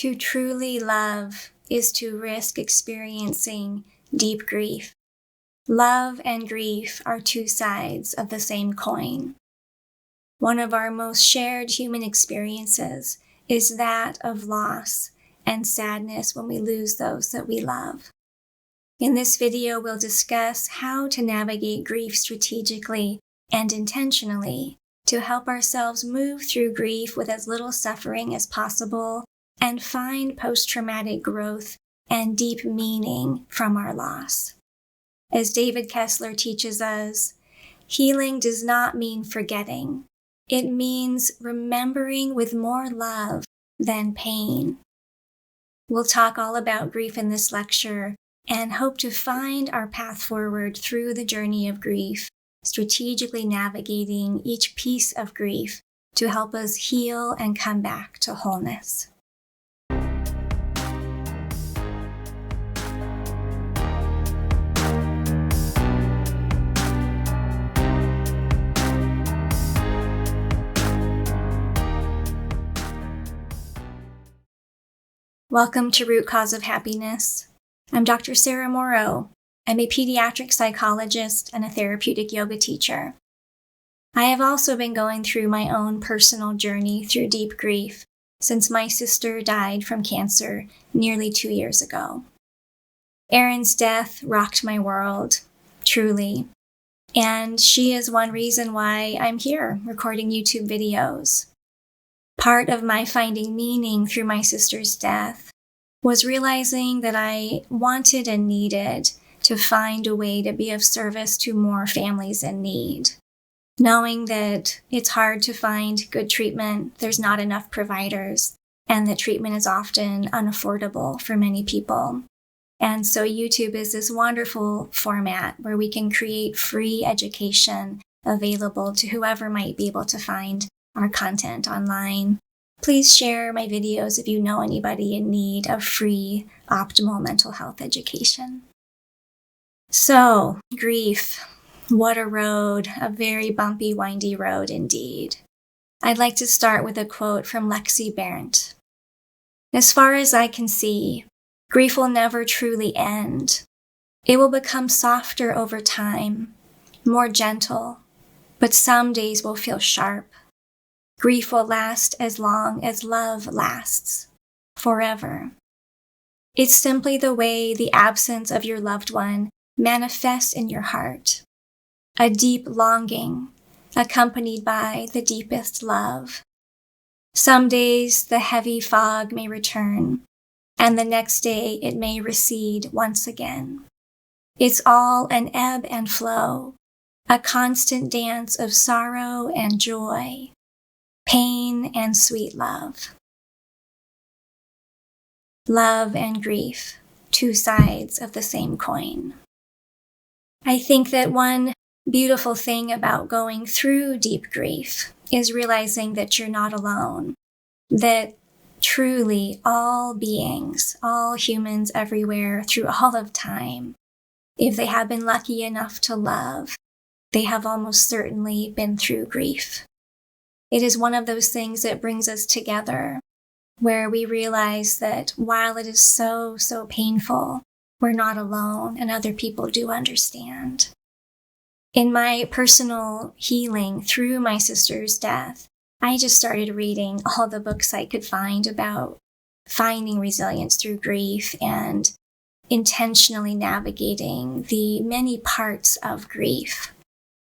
To truly love is to risk experiencing deep grief. Love and grief are two sides of the same coin. One of our most shared human experiences is that of loss and sadness when we lose those that we love. In this video, we'll discuss how to navigate grief strategically and intentionally to help ourselves move through grief with as little suffering as possible and find post-traumatic growth and deep meaning from our loss. As David Kessler teaches us, healing does not mean forgetting. It means remembering with more love than pain. We'll talk all about grief in this lecture and hope to find our path forward through the journey of grief, strategically navigating each piece of grief to help us heal and come back to wholeness. Welcome to Root Cause of Happiness. I'm Dr. Sarah Morrow. I'm a pediatric psychologist and a therapeutic yoga teacher. I have also been going through my own personal journey through deep grief since my sister died from cancer nearly 2 years ago. Erin's death rocked my world, truly, and she is one reason why I'm here recording YouTube videos. Part of my finding meaning through my sister's death was realizing that I wanted and needed to find a way to be of service to more families in need. Knowing that it's hard to find good treatment, there's not enough providers, and that treatment is often unaffordable for many people. And so YouTube is this wonderful format where we can create free education available to whoever might be able to find our content online. Please share my videos if you know anybody in need of free, optimal mental health education. So, grief. What a road, a very bumpy, windy road indeed. I'd like to start with a quote from Lexi Barrett. As far as I can see, grief will never truly end. It will become softer over time, more gentle, but some days will feel sharp. Grief will last as long as love lasts, forever. It's simply the way the absence of your loved one manifests in your heart, a deep longing accompanied by the deepest love. Some days the heavy fog may return, and the next day it may recede once again. It's all an ebb and flow, a constant dance of sorrow and joy, pain and sweet love. Love and grief, two sides of the same coin. I think that one beautiful thing about going through deep grief is realizing that you're not alone, that truly all beings, all humans everywhere through all of time, if they have been lucky enough to love, they have almost certainly been through grief. It is one of those things that brings us together, where we realize that while it is so painful, we're not alone and other people do understand. In my personal healing through my sister's death, I just started reading all the books I could find about finding resilience through grief and intentionally navigating the many parts of grief.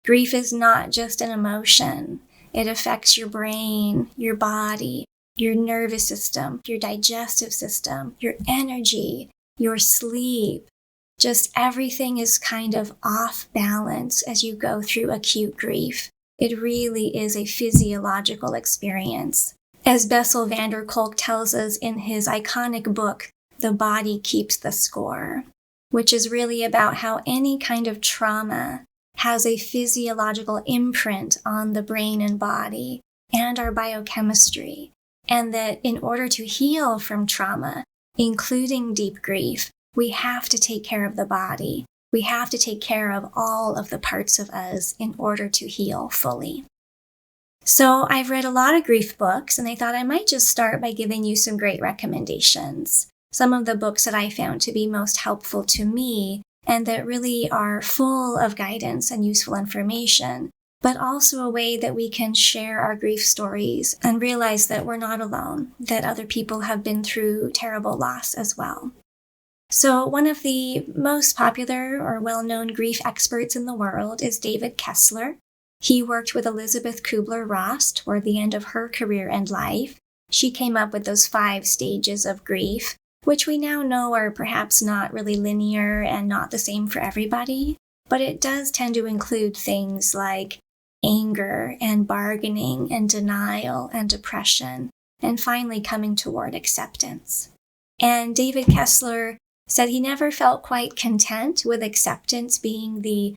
Grief is not just an emotion. It affects your brain, your body, your nervous system, your digestive system, your energy, your sleep. Just everything is kind of off balance as you go through acute grief. It really is a physiological experience. As Bessel van der Kolk tells us in his iconic book, The Body Keeps the Score, which is really about how any kind of trauma has a physiological imprint on the brain and body and our biochemistry, and that in order to heal from trauma, including deep grief, we have to take care of the body. We have to take care of all of the parts of us in order to heal fully. So I've read a lot of grief books, and I thought I might just start by giving you some great recommendations. Some of the books that I found to be most helpful to me and that really are full of guidance and useful information, but also a way that we can share our grief stories and realize that we're not alone, that other people have been through terrible loss as well. So one of the most popular or well-known grief experts in the world is David Kessler. He worked with Elizabeth Kubler-Ross toward the end of her career and life. She came up with those 5 stages of grief, which we now know are perhaps not really linear and not the same for everybody, but it does tend to include things like anger and bargaining and denial and depression, and finally coming toward acceptance. And David Kessler said he never felt quite content with acceptance being the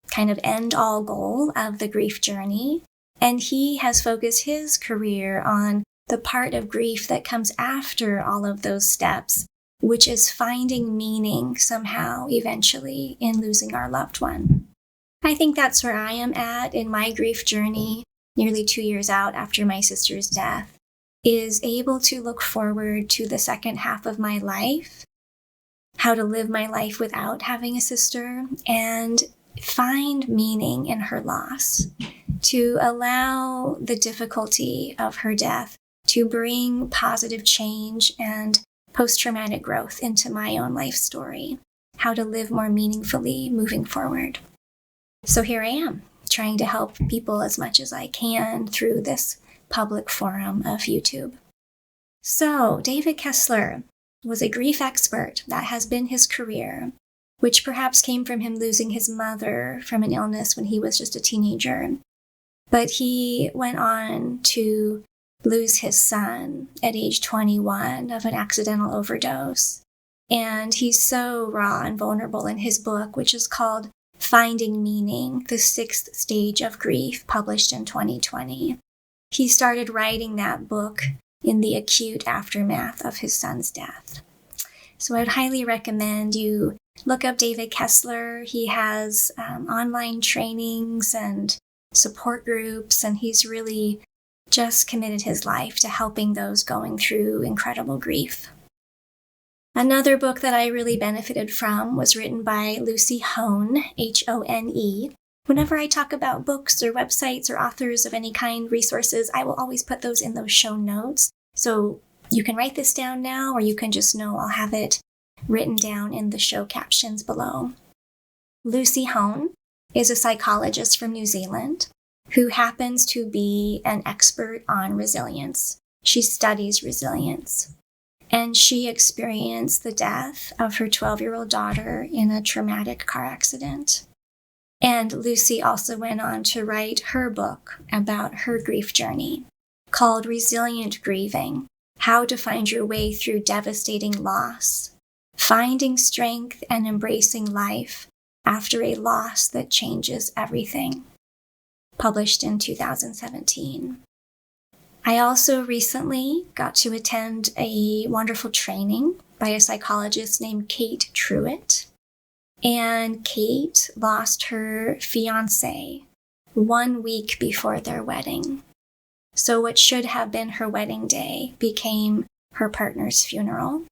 kind of end-all goal of the grief journey, and he has focused his career on the part of grief that comes after all of those steps, which is finding meaning somehow, eventually, in losing our loved one. I think that's where I am at in my grief journey, nearly 2 years out after my sister's death, is able to look forward to the second half of my life, how to live my life without having a sister, and find meaning in her loss, to allow the difficulty of her death to bring positive change and post-traumatic growth into my own life story, how to live more meaningfully moving forward. So here I am, trying to help people as much as I can through this public forum of YouTube. So David Kessler was a grief expert. That has been his career, which perhaps came from him losing his mother from an illness when he was just a teenager. But he went on to lose his son at age 21 of an accidental overdose. And he's so raw and vulnerable in his book, which is called Finding Meaning, the 6th Stage of Grief, published in 2020. He started writing that book in the acute aftermath of his son's death. So I'd highly recommend you look up David Kessler. He has online trainings and support groups, and he's really just committed his life to helping those going through incredible grief. Another book that I really benefited from was written by Lucy Hone, Hone. Whenever I talk about books or websites or authors of any kind, resources, I will always put those in those show notes. So you can write this down now, or you can just know I'll have it written down in the show captions below. Lucy Hone is a psychologist from New Zealand who happens to be an expert on resilience. She studies resilience. And she experienced the death of her 12-year-old daughter in a traumatic car accident. And Lucy also went on to write her book about her grief journey called Resilient Grieving: How to Find Your Way Through Devastating Loss, Finding Strength and Embracing Life After a Loss That Changes Everything, published in 2017. I also recently got to attend a wonderful training by a psychologist named Kate Truitt. And Kate lost her fiancé 1 week before their wedding. So what should have been her wedding day became her partner's funeral.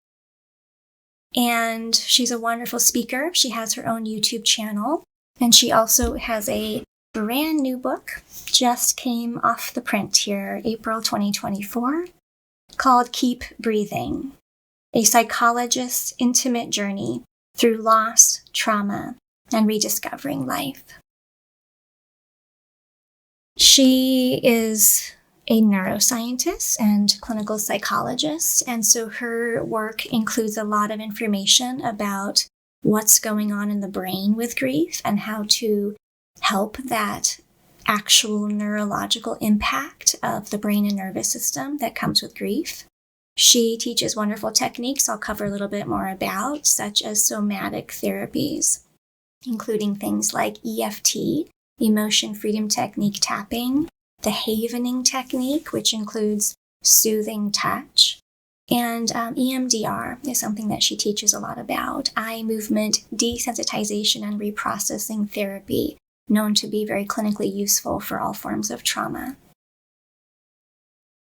And she's a wonderful speaker. She has her own YouTube channel. And she also has a brand new book, just came off the print here, April 2024, called Keep Breathing: A Psychologist's Intimate Journey Through Loss, Trauma, and Rediscovering Life. She is a neuroscientist and clinical psychologist, and so her work includes a lot of information about what's going on in the brain with grief and how to help that actual neurological impact of the brain and nervous system that comes with grief. She teaches wonderful techniques I'll cover a little bit more about, such as somatic therapies, including things like EFT, emotion freedom technique tapping, the havening technique, which includes soothing touch, and EMDR is something that she teaches a lot about, eye movement desensitization and reprocessing therapy, known to be very clinically useful for all forms of trauma.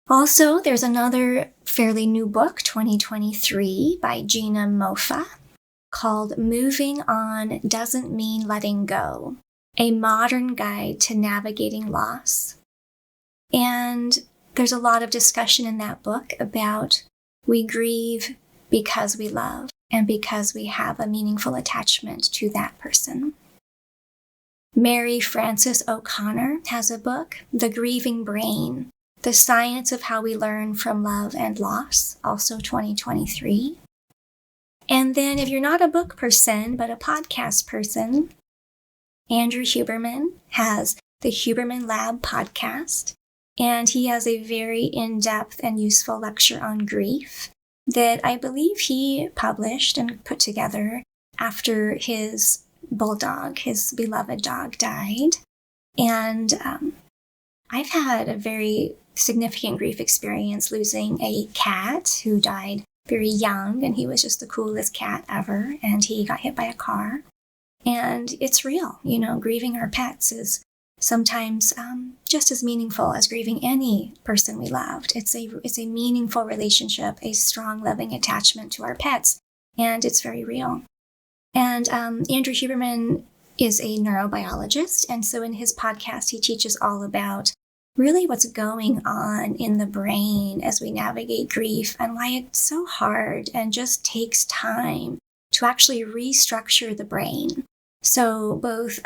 Also, there's another fairly new book, 2023, by Gina Mofa, called Moving On Doesn't Mean Letting Go, a modern guide to navigating loss. And there's a lot of discussion in that book about we grieve because we love and because we have a meaningful attachment to that person. Mary Frances O'Connor has a book, The Grieving Brain, The Science of How We Learn from Love and Loss, also 2023. And then if you're not a book person, but a podcast person, Andrew Huberman has the Huberman Lab podcast, and he has a very in-depth and useful lecture on grief that I believe he published and put together after his bulldog, his beloved dog, died. And I've had a very significant grief experience losing a cat who died very young, and he was just the coolest cat ever, and he got hit by a car. And it's real, grieving our pets is sometimes just as meaningful as grieving any person we loved. It's a meaningful relationship, a strong, loving attachment to our pets, and it's very real. And Andrew Huberman is a neurobiologist, and so in his podcast, he teaches all about really what's going on in the brain as we navigate grief and why it's so hard and just takes time to actually restructure the brain. So both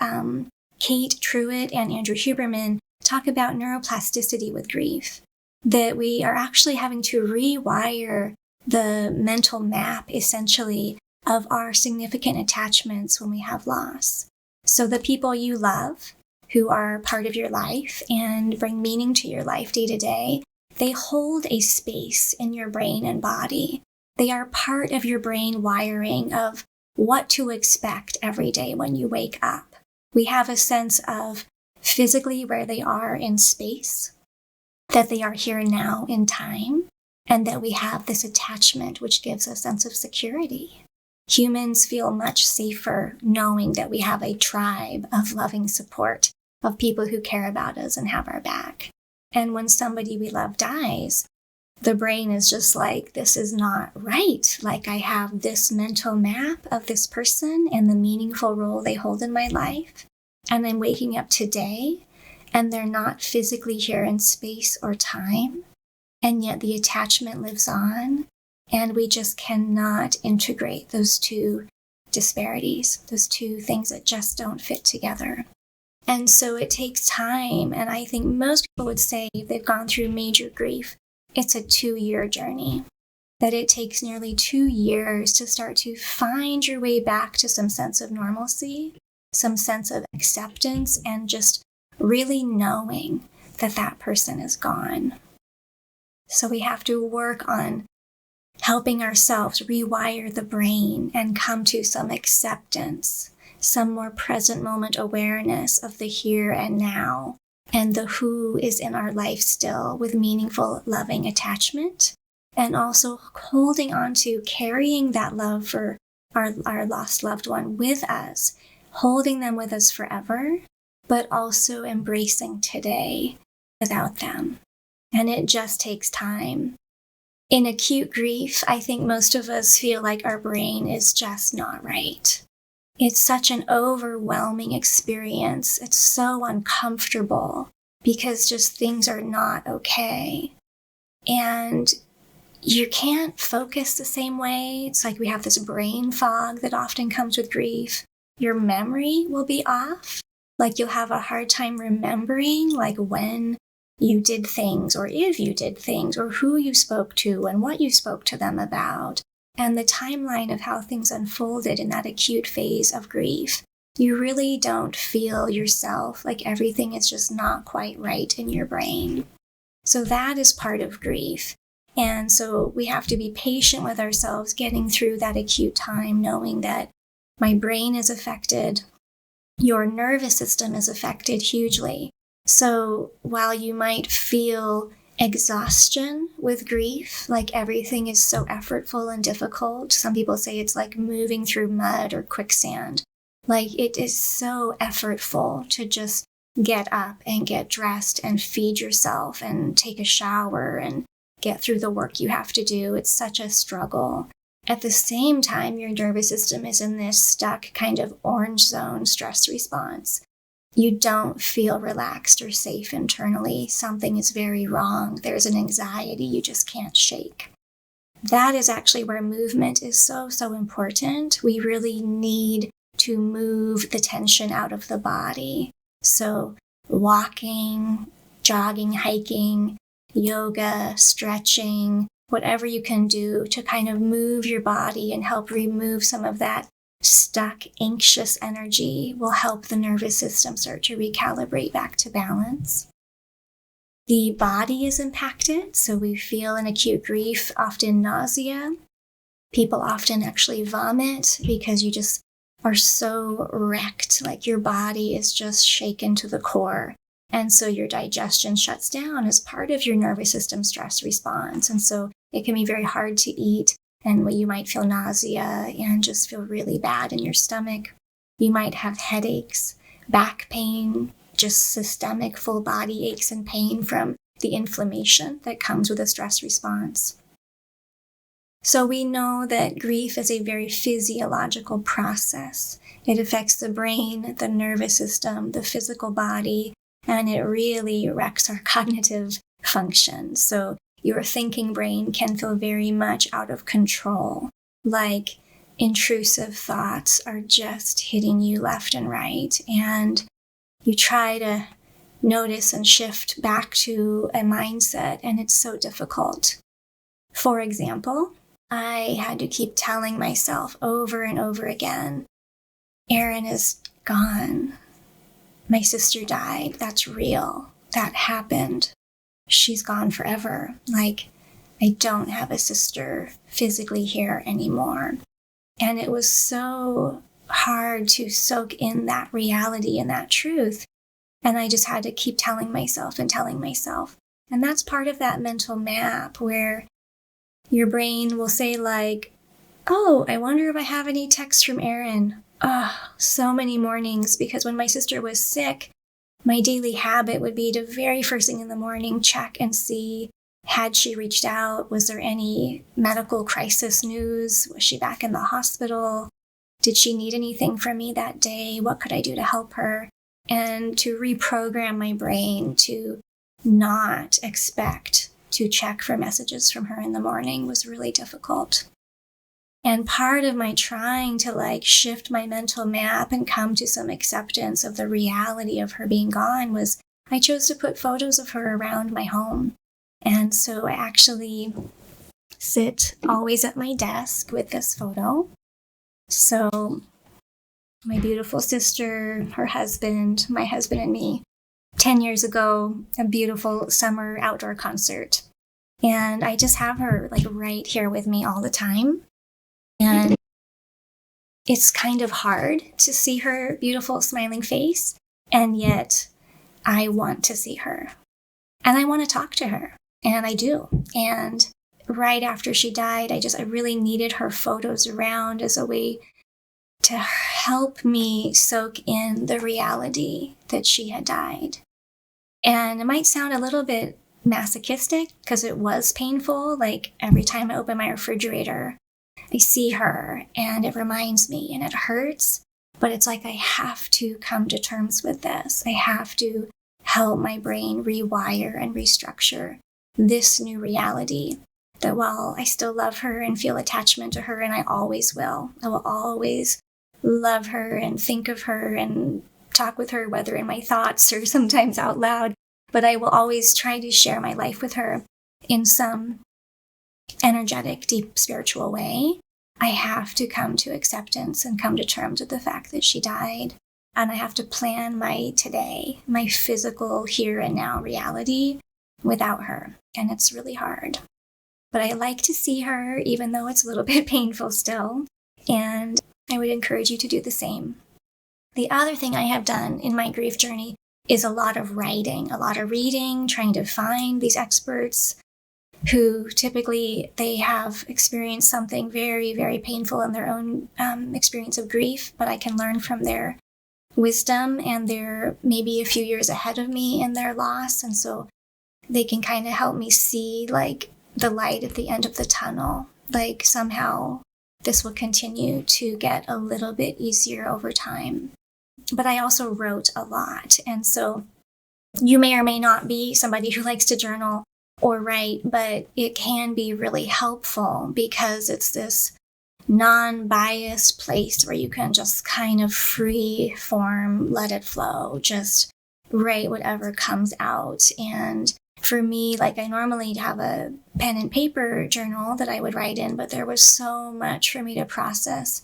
Kate Truitt and Andrew Huberman talk about neuroplasticity with grief, that we are actually having to rewire the mental map, essentially, of our significant attachments when we have loss. So the people you love, who are part of your life and bring meaning to your life day to day, they hold a space in your brain and body. They are part of your brain wiring of what to expect every day when you wake up. We have a sense of physically where they are in space, that they are here now in time, and that we have this attachment which gives a sense of security. Humans feel much safer knowing that we have a tribe of loving support, of people who care about us and have our back. And when somebody we love dies, the brain is just like, this is not right. Like, I have this mental map of this person and the meaningful role they hold in my life. And I'm waking up today and they're not physically here in space or time. And yet the attachment lives on. And we just cannot integrate those two disparities, those two things that just don't fit together. And so it takes time. And I think most people would say if they've gone through major grief, it's a 2-year journey, that it takes nearly 2 years to start to find your way back to some sense of normalcy, some sense of acceptance, and just really knowing that that person is gone. So we have to work on helping ourselves rewire the brain and come to some acceptance, some more present moment awareness of the here and now, and the who is in our life still with meaningful, loving attachment, and also holding on to carrying that love for our lost loved one with us, holding them with us forever, but also embracing today without them. And it just takes time. In acute grief, I think most of us feel like our brain is just not right. It's such an overwhelming experience. It's so uncomfortable because just things are not okay. And you can't focus the same way. It's like we have this brain fog that often comes with grief. Your memory will be off. Like you'll have a hard time remembering like when you did things, or if you did things, or who you spoke to and what you spoke to them about. And the timeline of how things unfolded in that acute phase of grief. You really don't feel yourself, like everything is just not quite right in your brain. So that is part of grief. And so we have to be patient with ourselves getting through that acute time, knowing that my brain is affected, your nervous system is affected hugely. So while you might feel exhaustion with grief, like everything is so effortful and difficult. Some people say it's like moving through mud or quicksand. Like it is so effortful to just get up and get dressed and feed yourself and take a shower and get through the work you have to do. It's such a struggle. At the same time, your nervous system is in this stuck kind of orange zone stress response. You don't feel relaxed or safe internally. Something is very wrong. There's an anxiety you just can't shake. That is actually where movement is so important. We really need to move the tension out of the body. So walking, jogging, hiking, yoga, stretching, whatever you can do to kind of move your body and help remove some of that stuck, anxious energy will help the nervous system start to recalibrate back to balance. The body is impacted, so we feel in acute grief often nausea. People often actually vomit because you just are so wrecked, like your body is just shaken to the core. And so your digestion shuts down as part of your nervous system stress response. And so it can be very hard to eat, and you might feel nausea and just feel really bad in your stomach. You might have headaches, back pain, just systemic full body aches and pain from the inflammation that comes with a stress response. So we know that grief is a very physiological process. It affects the brain, the nervous system, the physical body, and it really wrecks our cognitive function. So your thinking brain can feel very much out of control, like intrusive thoughts are just hitting you left and right, and you try to notice and shift back to a mindset, and it's so difficult. For example, I had to keep telling myself over and over again, Erin is gone. My sister died. That's real. That happened. She's gone forever. Like, I don't have a sister physically here anymore. And it was so hard to soak in that reality and that truth. And I just had to keep telling myself and telling myself. And that's part of that mental map where your brain will say like, oh, I wonder if I have any texts from Erin. Oh, so many mornings, because when my sister was sick, my daily habit would be to very first thing in the morning check and see, had she reached out? Was there any medical crisis news? Was she back in the hospital? Did she need anything from me that day? What could I do to help her? And to reprogram my brain to not expect to check for messages from her in the morning was really difficult. And part of my trying to shift my mental map and come to some acceptance of the reality of her being gone was I chose to put photos of her around my home. And so I actually sit always at my desk with this photo. So my beautiful sister, her husband, my husband and me, 10 years ago, a beautiful summer outdoor concert. And I just have her right here with me all the time. And it's kind of hard to see her beautiful smiling face, and yet I want to see her. And I want to talk to her, and I do. And right after she died, I really needed her photos around as a way to help me soak in the reality that she had died. And it might sound a little bit masochistic because it was painful. Like every time I open my refrigerator, I see her and it reminds me and it hurts, but it's like I have to come to terms with this. I have to help my brain rewire and restructure this new reality that while I still love her and feel attachment to her, and I always will, I will always love her and think of her and talk with her, whether in my thoughts or sometimes out loud, but I will always try to share my life with her in some energetic, deep spiritual way. I have to come to acceptance and come to terms with the fact that she died. And I have to plan my today, my physical here and now reality without her. And it's really hard. But I like to see her, even though it's a little bit painful still. And I would encourage you to do the same. The other thing I have done in my grief journey is a lot of writing, a lot of reading, trying to find these experts who typically they have experienced something very, very painful in their own experience of grief, but I can learn from their wisdom, and they're maybe a few years ahead of me in their loss. And so they can kind of help me see like the light at the end of the tunnel. Like somehow this will continue to get a little bit easier over time. But I also wrote a lot. And so you may or may not be somebody who likes to journal or write, but it can be really helpful because it's this non-biased place where you can just kind of free form, let it flow, just write whatever comes out. And for me, like I normally have a pen and paper journal that I would write in, but there was so much for me to process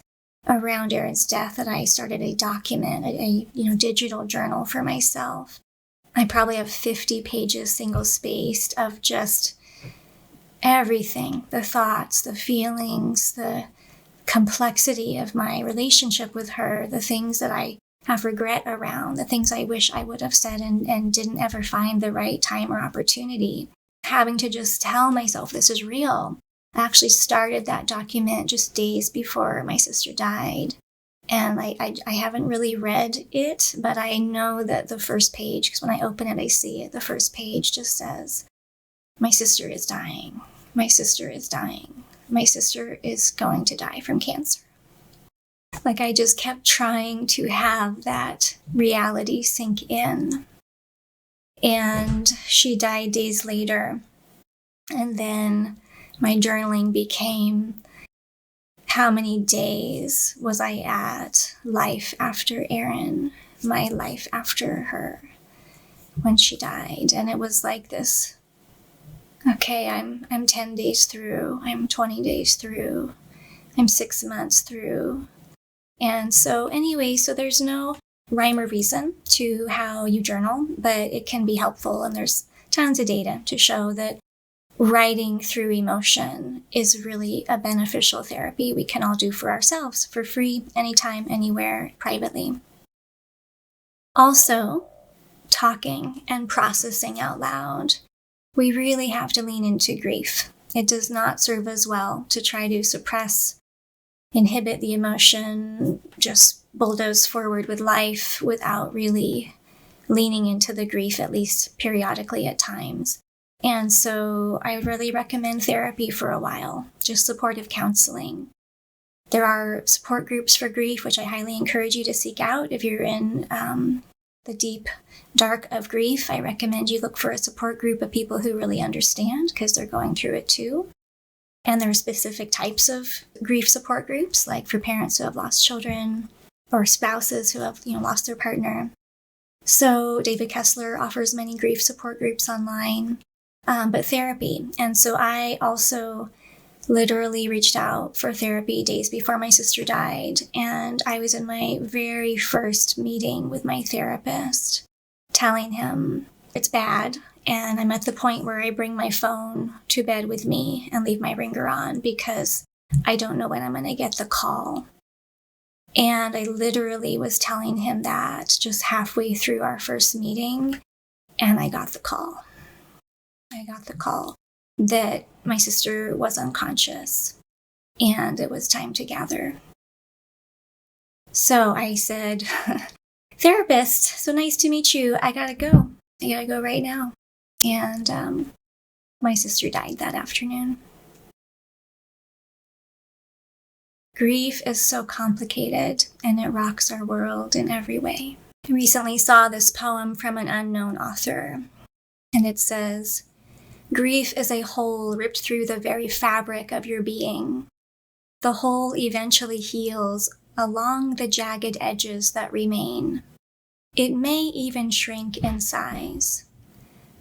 around Aaron's death that I started a document, a digital journal for myself. I probably have 50 pages single spaced of just everything, the thoughts, the feelings, the complexity of my relationship with her, the things that I have regret around, the things I wish I would have said and didn't ever find the right time or opportunity. Having to just tell myself this is real. I actually started that document just days before my sister died. And I haven't really read it, but I know that the first page, because when I open it, I see it. The first page just says, my sister is dying. My sister is dying. My sister is going to die from cancer. Like I just kept trying to have that reality sink in. And she died days later. And then my journaling became, how many days was I at life after Erin, my life after her, when she died? And it was like this, okay, I'm 10 days through, I'm 20 days through, I'm 6 months through. And so anyway, so there's no rhyme or reason to how you journal, but it can be helpful. And there's tons of data to show that writing through emotion is really a beneficial therapy we can all do for ourselves for free, anytime, anywhere, privately. Also, talking and processing out loud. We really have to lean into grief. It does not serve us well to try to suppress, inhibit the emotion, just bulldoze forward with life without really leaning into the grief, at least periodically at times. And so I would really recommend therapy for a while, just supportive counseling. There are support groups for grief, which I highly encourage you to seek out. If you're in the deep dark of grief, I recommend you look for a support group of people who really understand because they're going through it too. And there are specific types of grief support groups, like for parents who have lost children or spouses who have lost their partner. So David Kessler offers many grief support groups online. But therapy. And so I also literally reached out for therapy days before my sister died. And I was in my very first meeting with my therapist, telling him it's bad. And I'm at the point where I bring my phone to bed with me and leave my ringer on because I don't know when I'm going to get the call. And I literally was telling him that just halfway through our first meeting, and I got the call. I got the call that my sister was unconscious and it was time to gather. So I said, therapist, so nice to meet you. I gotta go. I gotta go right now. And my sister died that afternoon. Grief is so complicated and it rocks our world in every way. I recently saw this poem from an unknown author, and it says, grief is a hole ripped through the very fabric of your being. The hole eventually heals along the jagged edges that remain. It may even shrink in size,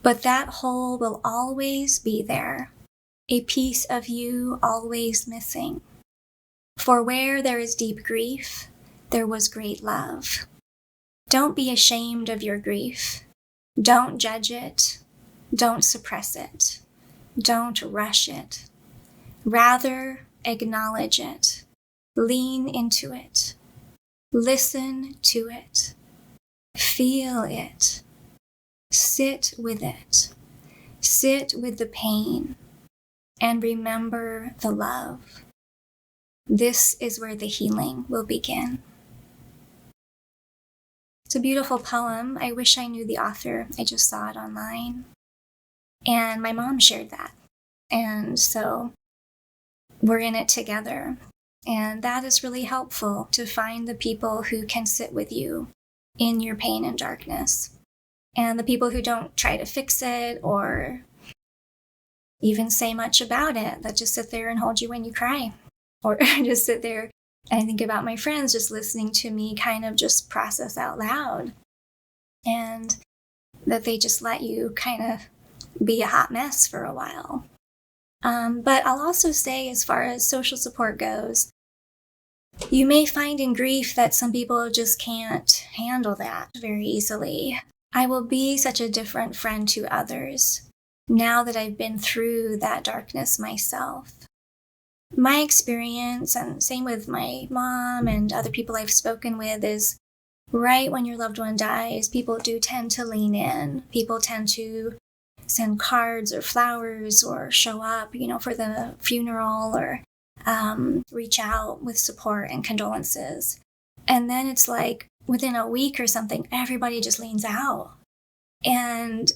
but that hole will always be there, a piece of you always missing. For where there is deep grief, there was great love. Don't be ashamed of your grief. Don't judge it. Don't suppress it. Don't rush it. Rather, acknowledge it. Lean into it. Listen to it. Feel it. Sit with it. Sit with the pain. And remember the love. This is where the healing will begin. It's a beautiful poem. I wish I knew the author. I just saw it online. And my mom shared that. And so we're in it together. And that is really helpful, to find the people who can sit with you in your pain and darkness. And the people who don't try to fix it or even say much about it, that just sit there and hold you when you cry. Or just sit there. I think about my friends just listening to me kind of just process out loud. And that they just let you kind of be a hot mess for a while. But I'll also say, as far as social support goes, you may find in grief that some people just can't handle that very easily. I will be such a different friend to others now that I've been through that darkness myself. My experience, and same with my mom and other people I've spoken with, is right when your loved one dies, people do tend to lean in. People tend to send cards or flowers or show up, for the funeral, or reach out with support and condolences. And then it's like within a week or something, everybody just leans out. And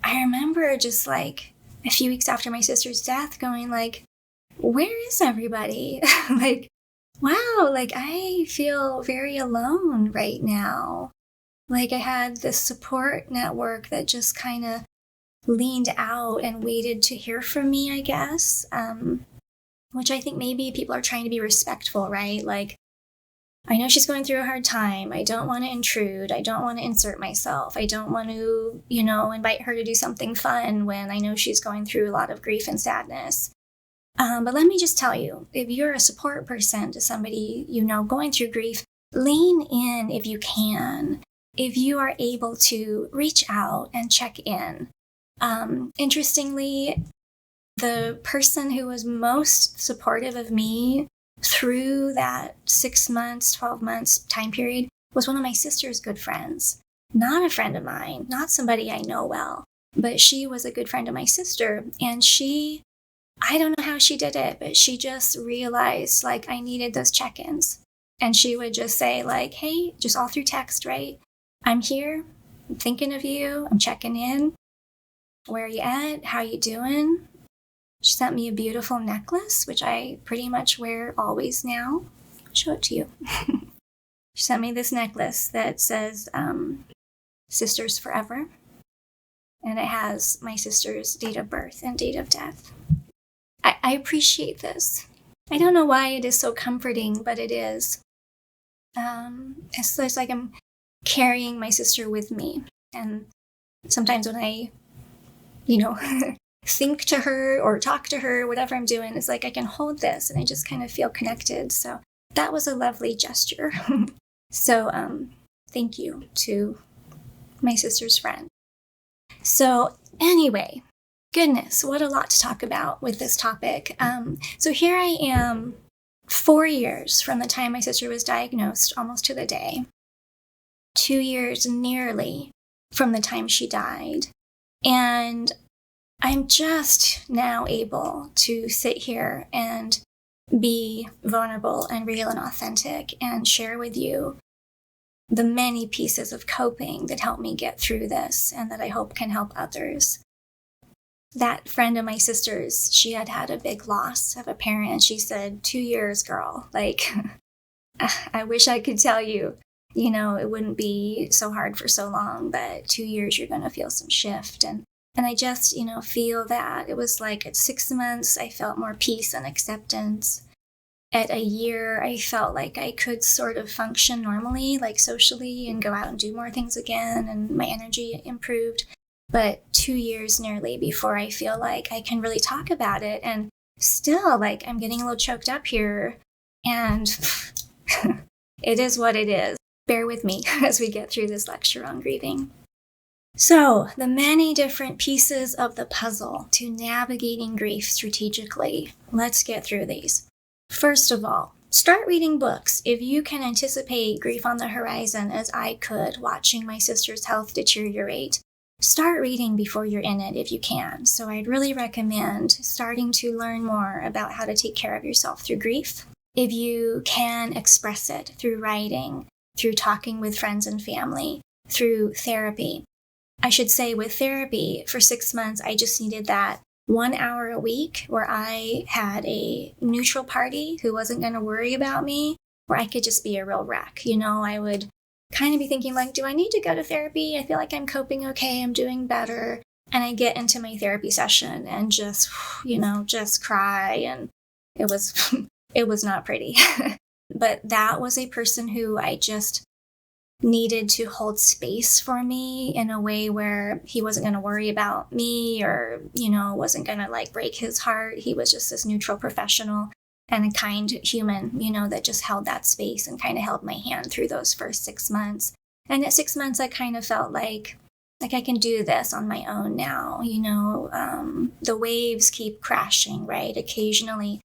I remember just like a few weeks after my sister's death going like, where is everybody? Like, wow, like I feel very alone right now. Like I had this support network that just kind of leaned out and waited to hear from me, I guess. Which I think maybe people are trying to be respectful, right? Like, I know she's going through a hard time. I don't want to intrude. I don't want to insert myself. I don't want to, invite her to do something fun when I know she's going through a lot of grief and sadness. But let me just tell you, if you're a support person to somebody, going through grief, lean in if you can. If you are able to reach out and check in. Interestingly, the person who was most supportive of me through that 6 months, 12 months time period was one of my sister's good friends. Not a friend of mine, not somebody I know well, but she was a good friend of my sister. And I don't know how she did it, but she just realized like I needed those check-ins. And she would just say like, hey, just all through text, right? I'm here, I'm thinking of you, I'm checking in. Where are you at? How you doing? She sent me a beautiful necklace, which I pretty much wear always now. I'll show it to you. She sent me this necklace that says Sisters Forever. And it has my sister's date of birth and date of death. I appreciate this. I don't know why it is so comforting, but it is. It's like I'm carrying my sister with me. And sometimes when I, think to her or talk to her, whatever I'm doing, it's like I can hold this and I just kind of feel connected. So that was a lovely gesture. So thank you to my sister's friend. So anyway, goodness, what a lot to talk about with this topic. So here I am 4 years from the time my sister was diagnosed, almost to the day. 2 years nearly from the time she died. And I'm just now able to sit here and be vulnerable and real and authentic and share with you the many pieces of coping that helped me get through this and that I hope can help others. That friend of my sister's, she had had a big loss of a parent. She said, 2 years, girl. Like, I wish I could tell you, it wouldn't be so hard for so long, but 2 years, you're going to feel some shift. And I just, feel that it was like at 6 months, I felt more peace and acceptance. At a year, I felt like I could sort of function normally, like socially, and go out and do more things again, and my energy improved. But 2 years nearly before I feel like I can really talk about it. And still, like, I'm getting a little choked up here. And it is what it is. Bear with me as we get through this lecture on grieving. So, the many different pieces of the puzzle to navigating grief strategically. Let's get through these. First of all, start reading books. If you can anticipate grief on the horizon, as I could, watching my sister's health deteriorate, start reading before you're in it if you can. So I'd really recommend starting to learn more about how to take care of yourself through grief. If you can express it through writing, through talking with friends and family, through therapy. I should say with therapy, for 6 months, I just needed that 1 hour a week where I had a neutral party who wasn't going to worry about me, where I could just be a real wreck. I would kind of be thinking like, do I need to go to therapy? I feel like I'm coping okay. I'm doing better. And I get into my therapy session and just cry. And it was, it was not pretty. But that was a person who I just needed to hold space for me in a way where he wasn't going to worry about me or, wasn't going to like break his heart. He was just this neutral professional and a kind human, that just held that space and kind of held my hand through those first 6 months. And at 6 months, I kind of felt like I can do this on my own now. The waves keep crashing, right? Occasionally,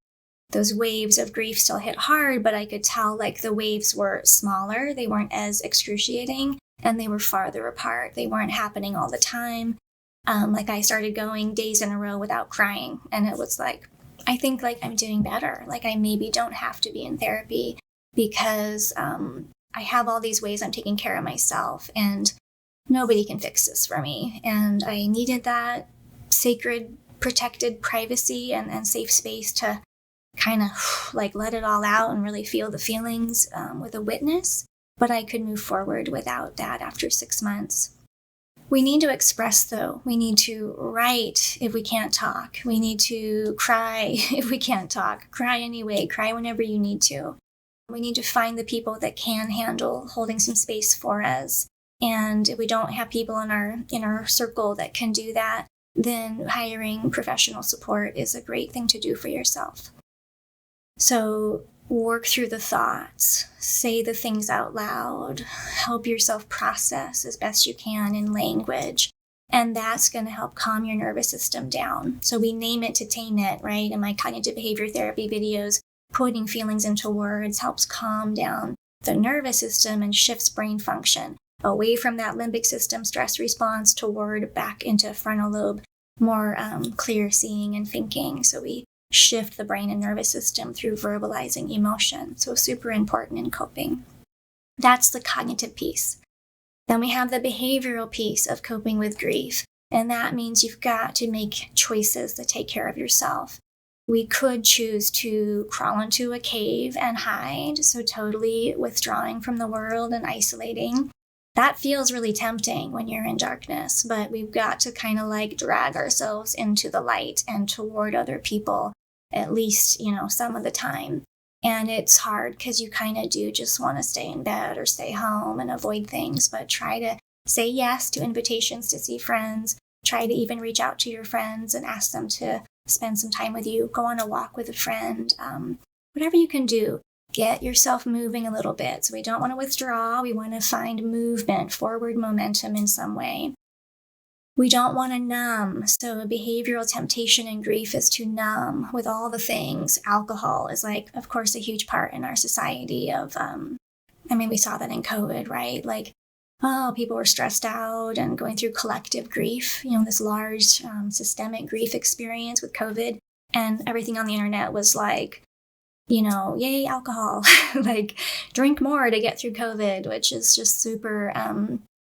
those waves of grief still hit hard, but I could tell like the waves were smaller. They weren't as excruciating and they were farther apart. They weren't happening all the time. Like I started going days in a row without crying. And it was like, I think like I'm doing better. Like I maybe don't have to be in therapy because I have all these ways I'm taking care of myself and nobody can fix this for me. And I needed that sacred, protected privacy and safe space to kind of like let it all out and really feel the feelings with a witness. But I could move forward without that after 6 months. We need to express, though. We need to write if we can't talk. We need to cry if we can't talk. Cry anyway. Cry whenever you need to. We need to find the people that can handle holding some space for us. And if we don't have people in our circle that can do that, then hiring professional support is a great thing to do for yourself. So work through the thoughts, say the things out loud, help yourself process as best you can in language. And that's going to help calm your nervous system down. So we name it to tame it, right? In my cognitive behavior therapy videos, putting feelings into words helps calm down the nervous system and shifts brain function away from that limbic system stress response toward back into frontal lobe, more clear seeing and thinking. So we shift the brain and nervous system through verbalizing emotion. So super important in coping. That's the cognitive piece. Then we have the behavioral piece of coping with grief. And that means you've got to make choices that take care of yourself. We could choose to crawl into a cave and hide, so totally withdrawing from the world and isolating. That feels really tempting when you're in darkness, but we've got to kind of like drag ourselves into the light and toward other people, at least, some of the time. And it's hard because you kind of do just want to stay in bed or stay home and avoid things, but try to say yes to invitations to see friends. Try to even reach out to your friends and ask them to spend some time with you. Go on a walk with a friend. Whatever you can do, get yourself moving a little bit. So we don't want to withdraw. We want to find movement, forward momentum in some way. We don't want to numb. So a behavioral temptation in grief is to numb with all the things. Alcohol is of course, a huge part in our society of, we saw that in COVID, right? People were stressed out and going through collective grief, this large systemic grief experience with COVID. And everything on the internet was yay, alcohol, drink more to get through COVID, which is just super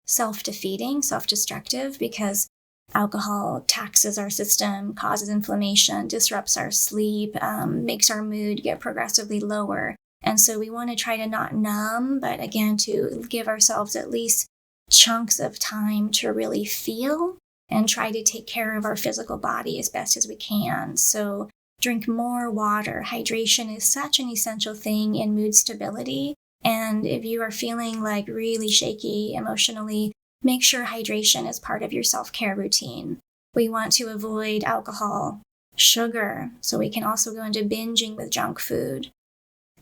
self-defeating, self-destructive, because alcohol taxes our system, causes inflammation, disrupts our sleep, makes our mood get progressively lower. And so we want to try to not numb, but again, to give ourselves at least chunks of time to really feel and try to take care of our physical body as best as we can. So drink more water. Hydration is such an essential thing in mood stability. And if you are feeling really shaky emotionally, make sure hydration is part of your self-care routine. We want to avoid alcohol, sugar, so we can also go into binging with junk food,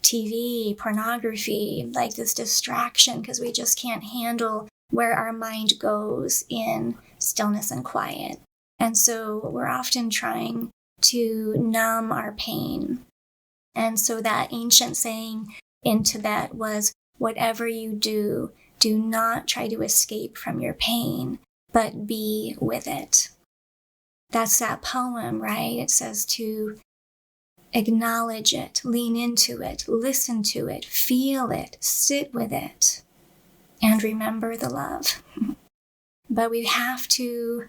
TV, pornography, this distraction, because we just can't handle where our mind goes in stillness and quiet. And so we're often trying to numb our pain. And so that ancient saying in Tibet was, whatever you do, do not try to escape from your pain, but be with it. That's that poem, right? It says to acknowledge it, lean into it, listen to it, feel it, sit with it, and remember the love. But we have to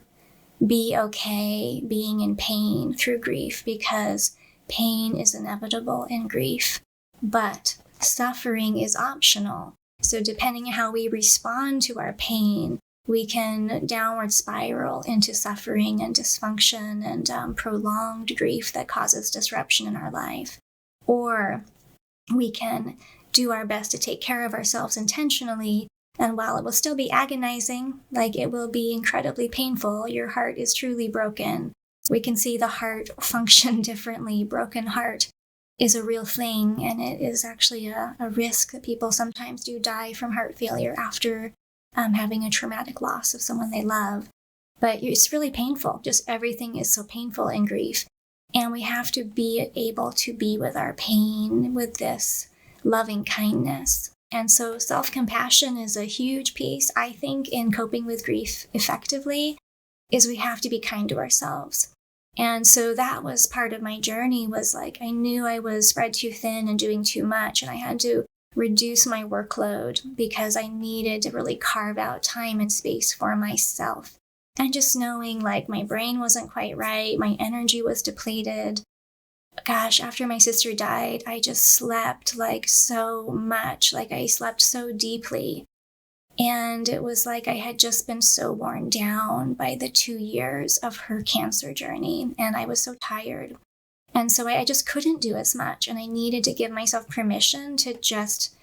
be okay being in pain through grief, because pain is inevitable in grief, but suffering is optional. So depending on how we respond to our pain, we can downward spiral into suffering and dysfunction and prolonged grief that causes disruption in our life. Or we can do our best to take care of ourselves intentionally, and while it will still be agonizing, like it will be incredibly painful, your heart is truly broken. We can see the heart function differently. Broken heart is a real thing, and it is actually a risk that people sometimes do die from heart failure after having a traumatic loss of someone they love. But it's really painful. Just everything is so painful in grief. And we have to be able to be with our pain with this loving kindness. And so self-compassion is a huge piece, I think, in coping with grief effectively, is we have to be kind to ourselves. And so that was part of my journey, was like, I knew I was spread too thin and doing too much, and I had to reduce my workload because I needed to really carve out time and space for myself. And just knowing like my brain wasn't quite right, my energy was depleted. Gosh, after my sister died, I just slept like so much, like I slept so deeply. And it was like I had just been so worn down by the 2 years of her cancer journey, and I was so tired. And so I just couldn't do as much, and I needed to give myself permission to just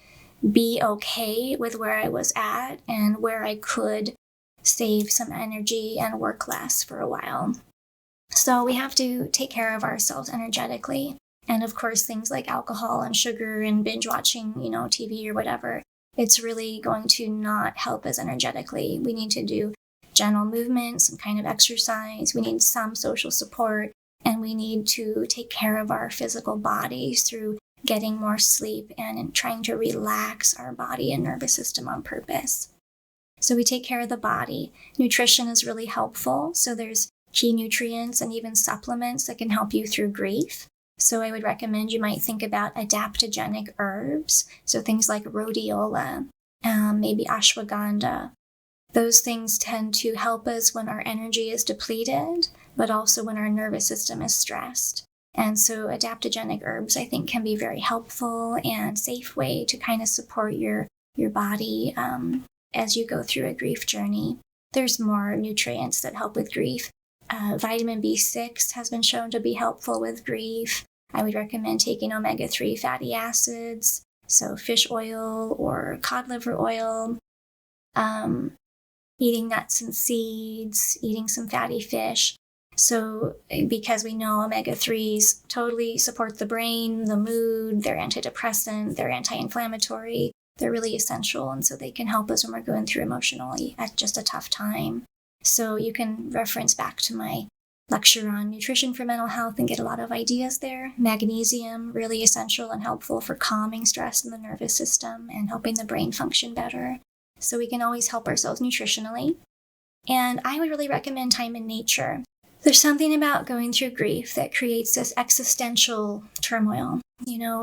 be okay with where I was at and where I could save some energy and work less for a while. So we have to take care of ourselves energetically. And of course, things like alcohol and sugar and binge watching, TV or whatever, it's really going to not help us energetically. We need to do gentle movement, some kind of exercise. We need some social support, and we need to take care of our physical bodies through getting more sleep and trying to relax our body and nervous system on purpose. So we take care of the body. Nutrition is really helpful. So there's key nutrients and even supplements that can help you through grief. So I would recommend you might think about adaptogenic herbs. So things like rhodiola, maybe ashwagandha. Those things tend to help us when our energy is depleted, but also when our nervous system is stressed. And so adaptogenic herbs, I think, can be very helpful and safe way to kind of support your body as you go through a grief journey. There's more nutrients that help with grief. Vitamin B6 has been shown to be helpful with grief. I would recommend taking omega-3 fatty acids, so fish oil or cod liver oil, eating nuts and seeds, eating some fatty fish. So because we know omega-3s totally support the brain, the mood, they're antidepressant, they're anti-inflammatory, they're really essential, and so they can help us when we're going through emotionally at just a tough time. So you can reference back to my lecture on nutrition for mental health and get a lot of ideas there. Magnesium, really essential and helpful for calming stress in the nervous system and helping the brain function better. So we can always help ourselves nutritionally. And I would really recommend time in nature. There's something about going through grief that creates this existential turmoil.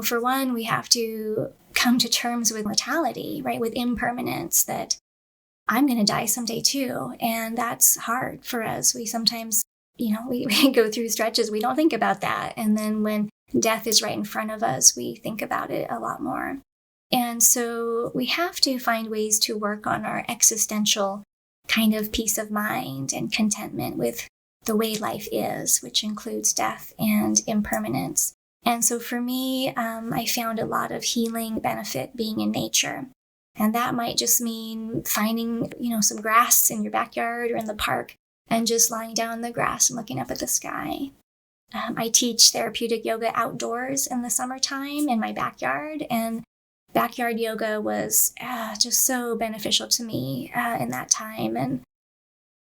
For one, we have to come to terms with mortality, right? With impermanence, that I'm going to die someday too. And that's hard for us. We sometimes, we go through stretches, we don't think about that. And then when death is right in front of us, we think about it a lot more. And so we have to find ways to work on our existential kind of peace of mind and contentment with the way life is, which includes death and impermanence. And so for me, I found a lot of healing benefit being in nature. And that might just mean finding, some grass in your backyard or in the park and just lying down in the grass and looking up at the sky. I teach therapeutic yoga outdoors in the summertime in my backyard, and backyard yoga was just so beneficial to me in that time. And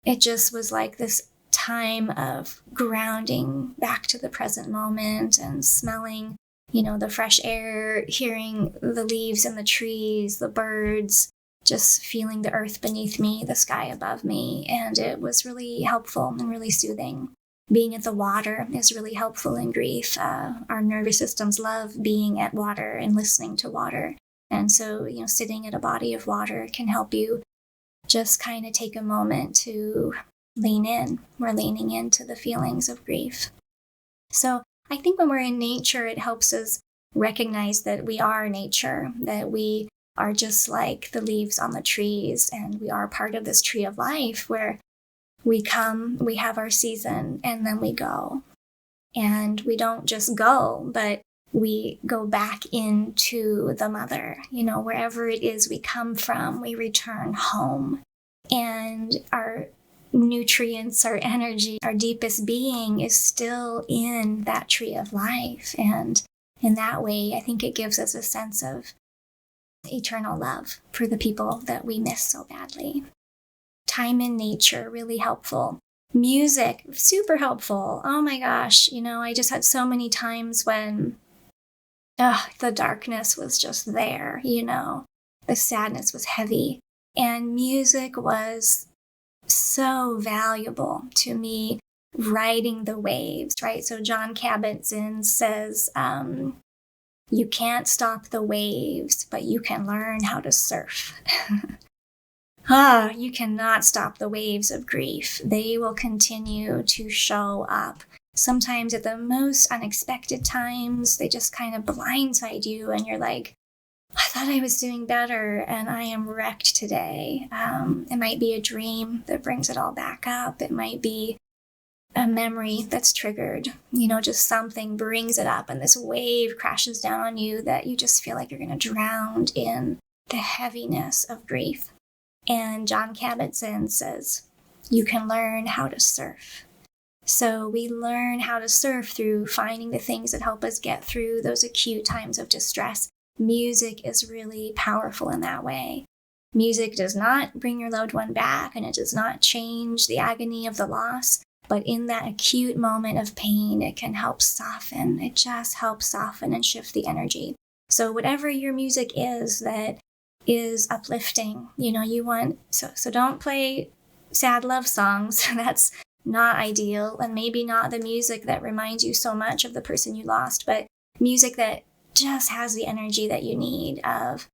it just was like this time of grounding back to the present moment and smelling the fresh air, hearing the leaves in the trees, the birds, just feeling the earth beneath me, the sky above me. And it was really helpful and really soothing. Being at the water is really helpful in grief. Our nervous systems love being at water and listening to water. And so, sitting at a body of water can help you just kind of take a moment to lean in. We're leaning into the feelings of grief. So I think when we're in nature, it helps us recognize that we are nature, that we are just like the leaves on the trees, and we are part of this tree of life where we come, we have our season, and then we go. And we don't just go, but we go back into the mother, wherever it is we come from, we return home. And our nutrients, our energy, our deepest being is still in that tree of life. And in that way, I think it gives us a sense of eternal love for the people that we miss so badly. Time in nature, really helpful. Music, super helpful. Oh my gosh, I just had so many times when the darkness was just there, the sadness was heavy. And music was so valuable to me, riding the waves, right? So John Kabat-Zinn says, you can't stop the waves, but you can learn how to surf. You cannot stop the waves of grief. They will continue to show up. Sometimes at the most unexpected times, they just kind of blindside you and you're like, I thought I was doing better and I am wrecked today. It might be a dream that brings it all back up. It might be a memory that's triggered. Just something brings it up and this wave crashes down on you that you just feel like you're going to drown in the heaviness of grief. And John Kabat-Zinn says, you can learn how to surf. So we learn how to surf through finding the things that help us get through those acute times of distress. Music is really powerful in that way. Music does not bring your loved one back, and it does not change the agony of the loss. But in that acute moment of pain, it can help soften. It just helps soften and shift the energy. So whatever your music is that is uplifting, you want, so don't play sad love songs. That's not ideal, and maybe not the music that reminds you so much of the person you lost, but music that just has the energy that you need of,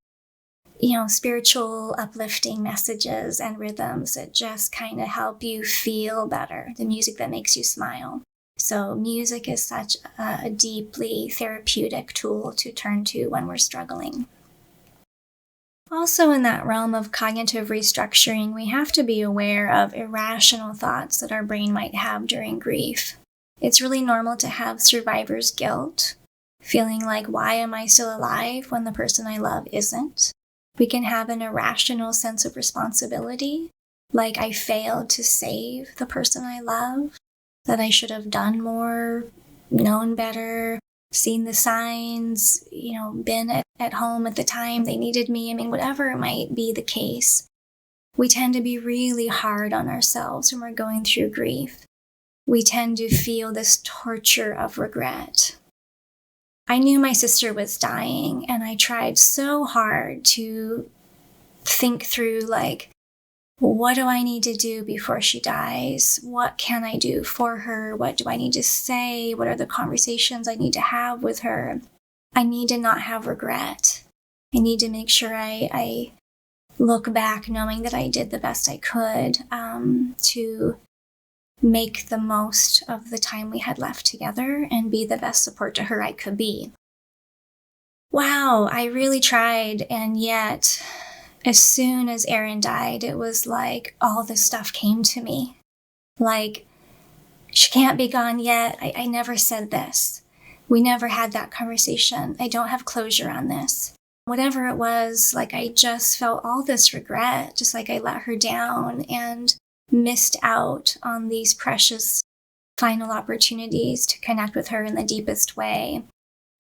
spiritual uplifting messages and rhythms that just kind of help you feel better, the music that makes you smile. So music is such a deeply therapeutic tool to turn to when we're struggling. Also, in that realm of cognitive restructuring, we have to be aware of irrational thoughts that our brain might have during grief. It's really normal to have survivor's guilt, feeling like, why am I still alive when the person I love isn't? We can have an irrational sense of responsibility, like I failed to save the person I love, that I should have done more, known better, seen the signs, been at home at the time they needed me. Whatever it might be the case, we tend to be really hard on ourselves when we're going through grief. We tend to feel this torture of regret. I knew my sister was dying, and I tried so hard to think through, what do I need to do before she dies? What can I do for her? What do I need to say? What are the conversations I need to have with her? I need to not have regret. I need to make sure I look back knowing that I did the best I could to make the most of the time we had left together and be the best support to her I could be. Wow, I really tried, and yet as soon as Erin died, it was like all this stuff came to me. Like, she can't be gone yet. I never said this. We never had that conversation. I don't have closure on this. Whatever it was, I just felt all this regret, just like I let her down and missed out on these precious final opportunities to connect with her in the deepest way.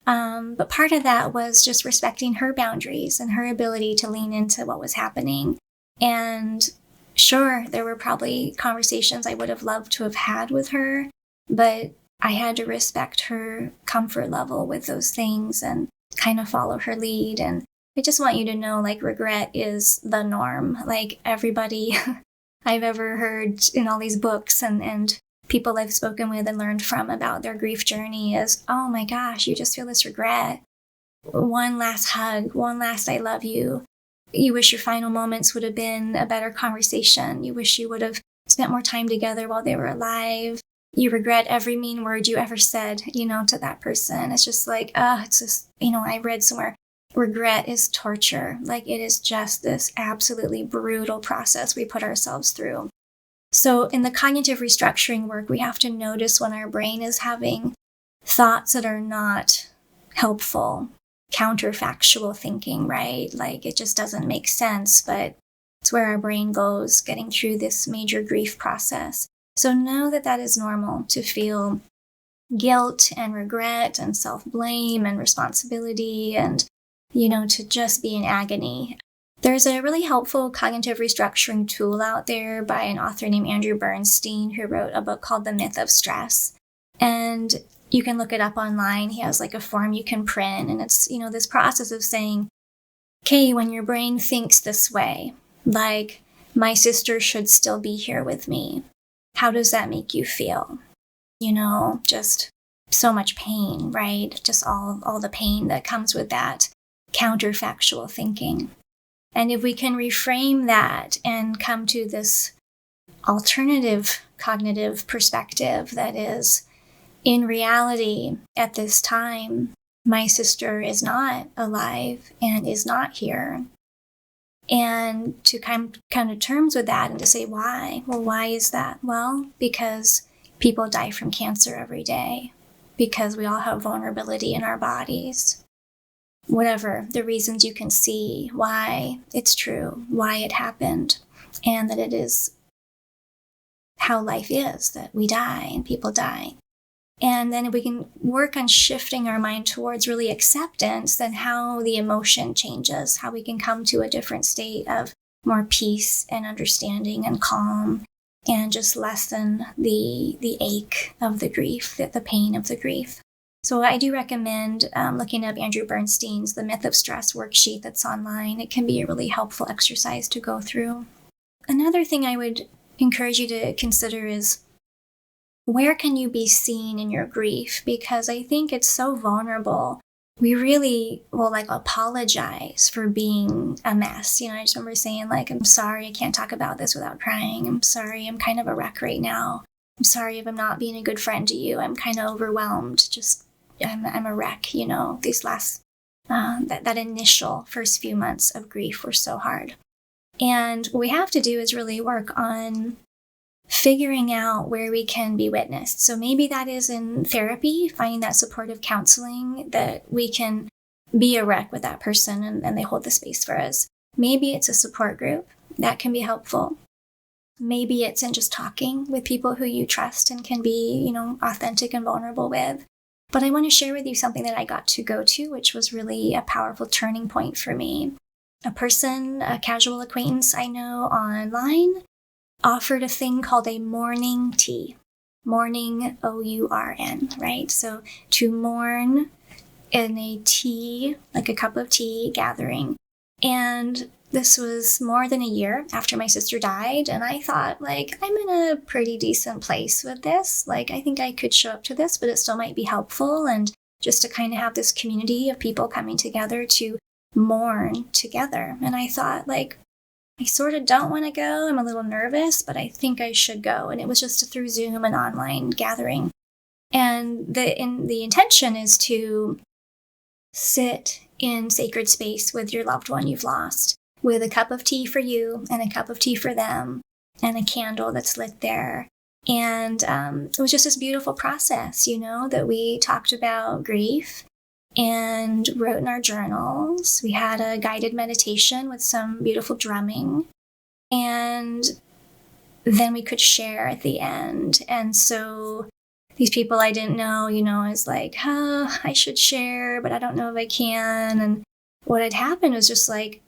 But part of that was just respecting her boundaries and her ability to lean into what was happening. And sure, there were probably conversations I would have loved to have had with her, but I had to respect her comfort level with those things and kind of follow her lead. And I just want you to know, regret is the norm. Everybody I've ever heard in all these books and people I've spoken with and learned from about their grief journey is, oh my gosh, you just feel this regret. one last hug, one last I love you. You wish your final moments would have been a better conversation. You wish you would have spent more time together while they were alive. You regret every mean word you ever said, to that person. It's just like, it's just, I read somewhere, regret is torture. Like, it is just this absolutely brutal process we put ourselves through. So in the cognitive restructuring work, we have to notice when our brain is having thoughts that are not helpful, counterfactual thinking, right? Like, it just doesn't make sense, but it's where our brain goes getting through this major grief process. So know that that is normal to feel guilt and regret and self-blame and responsibility and, to just be in agony. There's a really helpful cognitive restructuring tool out there by an author named Andrew Bernstein, who wrote a book called The Myth of Stress. And you can look it up online. He has like a form you can print. And it's, this process of saying, okay, when your brain thinks this way, like, my sister should still be here with me, how does that make you feel? Just so much pain, right? Just all the pain that comes with that counterfactual thinking. And if we can reframe that and come to this alternative cognitive perspective that is, in reality, at this time, my sister is not alive and is not here. And to come to terms with that and to say, why? Well, why is that? Well, because people die from cancer every day, because we all have vulnerability in our bodies. Whatever the reasons you can see why it's true, why it happened, and that it is how life is, that we die and people die. And then if we can work on shifting our mind towards really acceptance, then how the emotion changes, how we can come to a different state of more peace and understanding and calm, and just lessen the ache of the grief, the pain of the grief. So I do recommend looking up Andrew Bernstein's The Myth of Stress worksheet that's online. It can be a really helpful exercise to go through. Another thing I would encourage you to consider is, where can you be seen in your grief? Because I think it's so vulnerable. We really will apologize for being a mess. I just remember saying I'm sorry, I can't talk about this without crying. I'm sorry, I'm kind of a wreck right now. I'm sorry if I'm not being a good friend to you. I'm kind of overwhelmed. I'm a wreck, these last, that initial first few months of grief were so hard. And what we have to do is really work on figuring out where we can be witnessed. So maybe that is in therapy, finding that supportive counseling, that we can be a wreck with that person and they hold the space for us. Maybe it's a support group that can be helpful. Maybe it's in just talking with people who you trust and can be, authentic and vulnerable with. But I want to share with you something that I got to go to, which was really a powerful turning point for me. A casual acquaintance I know online, offered a thing called a mourning tea. Mourning, O-U-R-N, right? So to mourn in a tea, like a cup of tea gathering. And this was more than a year after my sister died. And I thought, I'm in a pretty decent place with this. I think I could show up to this, but it still might be helpful. And just to kind of have this community of people coming together to mourn together. And I thought, I sort of don't want to go. I'm a little nervous, but I think I should go. And it was just through Zoom and online gathering. And the intention is to sit in sacred space with your loved one you've lost, with a cup of tea for you and a cup of tea for them and a candle that's lit there. And it was just this beautiful process, that we talked about grief and wrote in our journals. We had a guided meditation with some beautiful drumming. And then we could share at the end. And so these people I didn't know, I was I should share, but I don't know if I can. And what had happened was just the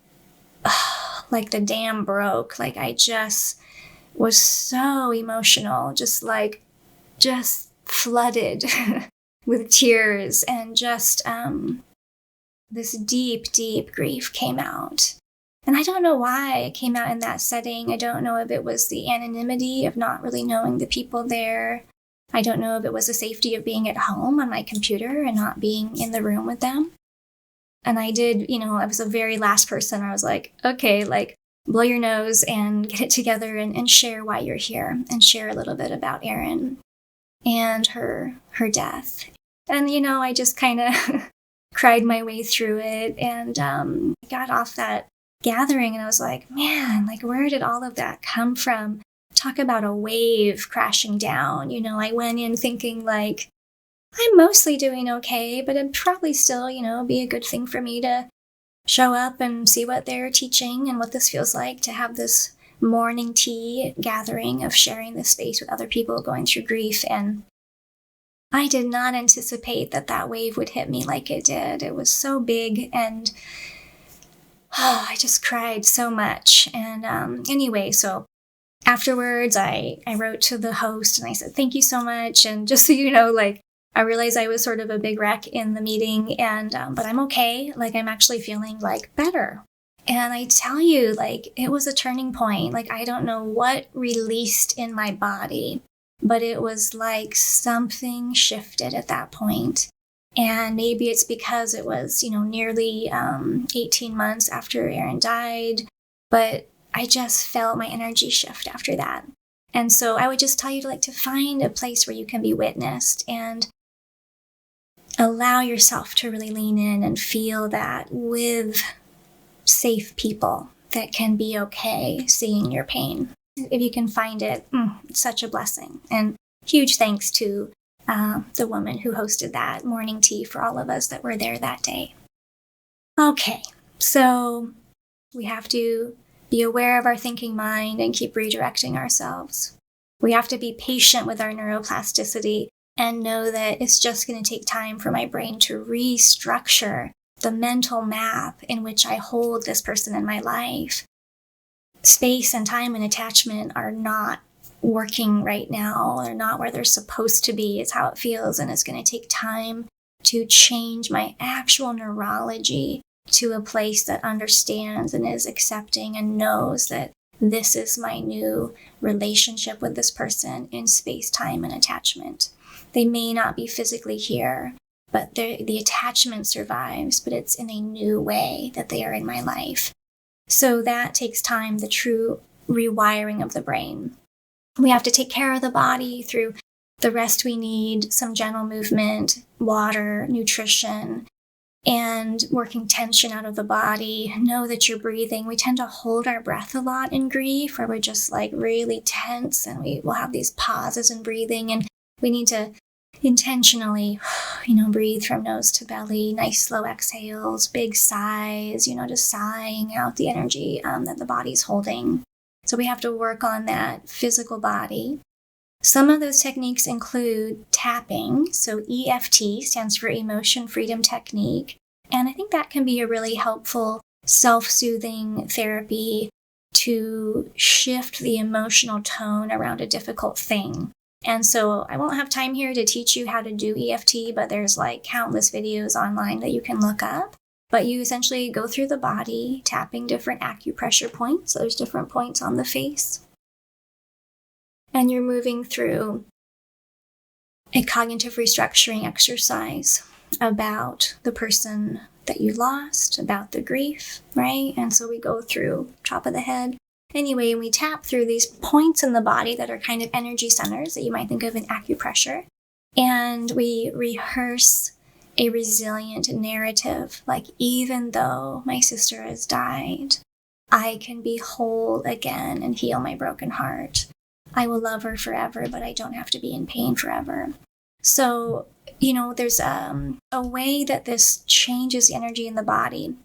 dam broke. I just was so emotional, just flooded with tears, and just this deep, deep grief came out. And I don't know why it came out in that setting. I don't know if it was the anonymity of not really knowing the people there. I don't know if it was the safety of being at home on my computer and not being in the room with them. And I did, I was the very last person. I was like, okay, like blow your nose and get it together and share why you're here and share a little bit about Erin and her death. And, I just kind of cried my way through it and got off that gathering and I was like, man, like where did all of that come from? Talk about a wave crashing down. I went in thinking like, I'm mostly doing okay, but it'd probably still, be a good thing for me to show up and see what they're teaching and what this feels like to have this morning tea gathering of sharing this space with other people going through grief. And I did not anticipate that wave would hit me like it did. It was so big and I just cried so much. And anyway, so afterwards I wrote to the host and I said, thank you so much. And just so you know, like, I realized I was sort of a big wreck in the meeting and, but I'm okay. Like, I'm actually feeling like better. And I tell you, like, it was a turning point. Like, I don't know what released in my body, but it was like something shifted at that point. And maybe it's because it was, nearly 18 months after Erin died, but I just felt my energy shift after that. And so I would just tell you to find a place where you can be witnessed and allow yourself to really lean in and feel that with safe people that can be okay seeing your pain. If you can find it, it's such a blessing. And huge thanks to the woman who hosted that morning tea for all of us that were there that day. Okay, so we have to be aware of our thinking mind and keep redirecting ourselves. We have to be patient with our neuroplasticity and know that it's just going to take time for my brain to restructure the mental map in which I hold this person in my life. Space and time and attachment are not working right now. They're not where they're supposed to be. It's how it feels, and it's going to take time to change my actual neurology to a place that understands and is accepting and knows that this is my new relationship with this person in space, time, and attachment. They may not be physically here, but the attachment survives, but it's in a new way that they are in my life. So that takes time, the true rewiring of the brain. We have to take care of the body through the rest we need, some gentle movement, water, nutrition, and working tension out of the body. Know that you're breathing. We tend to hold our breath a lot in grief, where we're just like really tense and we will have these pauses in breathing, and we need to intentionally, breathe from nose to belly, nice slow exhales, big sighs, just sighing out the energy that the body's holding. So we have to work on that physical body. Some of those techniques include tapping. So EFT stands for Emotion Freedom Technique. And I think that can be a really helpful self-soothing therapy to shift the emotional tone around a difficult thing. And so I won't have time here to teach you how to do EFT, but there's countless videos online that you can look up. But you essentially go through the body, tapping different acupressure points. So there's different points on the face. And you're moving through a cognitive restructuring exercise about the person that you lost, about the grief, right? And so we go through top of the head. Anyway, we tap through these points in the body that are kind of energy centers that you might think of in acupressure. And we rehearse a resilient narrative, like, even though my sister has died, I can be whole again and heal my broken heart. I will love her forever, but I don't have to be in pain forever. So, there's a way that this changes the energy in the body.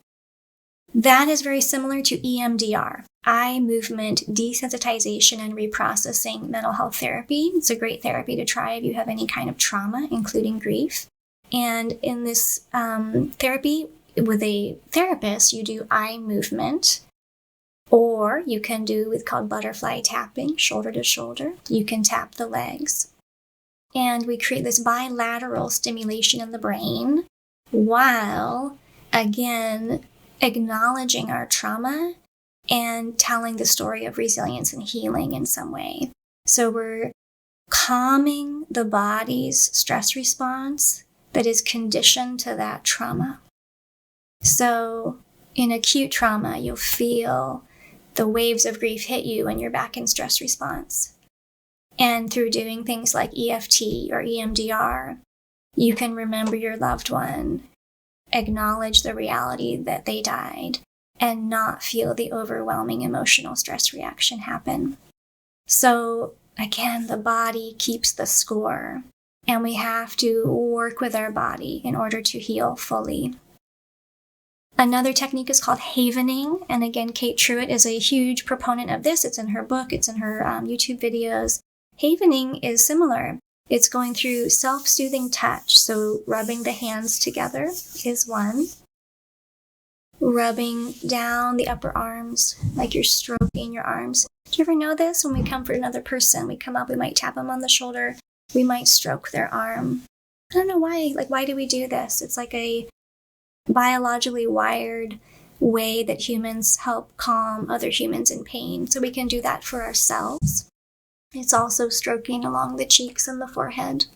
That is very similar to EMDR, eye movement desensitization and reprocessing mental health therapy. It's a great therapy to try if you have any kind of trauma, including grief. And in this therapy with a therapist, you do eye movement, or you can do what's called butterfly tapping, shoulder to shoulder. You can tap the legs. And we create this bilateral stimulation in the brain while, again, acknowledging our trauma and telling the story of resilience and healing in some way. So we're calming the body's stress response that is conditioned to that trauma. So So in acute trauma, you'll feel the waves of grief hit you when you're back in stress response. And through doing things like EFT or EMDR, you can remember your loved one, acknowledge the reality that they died, and not feel the overwhelming emotional stress reaction happen. So again, the body keeps the score, and we have to work with our body in order to heal fully. Another technique is called havening, and again, Kate Truitt is a huge proponent of this. It's in her book, it's in her YouTube videos. Havening is similar. It's going through self-soothing touch, so rubbing the hands together is one. Rubbing down the upper arms, like you're stroking your arms. Do you ever know this? When we comfort another person, we come up, we might tap them on the shoulder, we might stroke their arm. I don't know why. Why do we do this? It's like a biologically wired way that humans help calm other humans in pain. So we can do that for ourselves. It's also stroking along the cheeks and the forehead.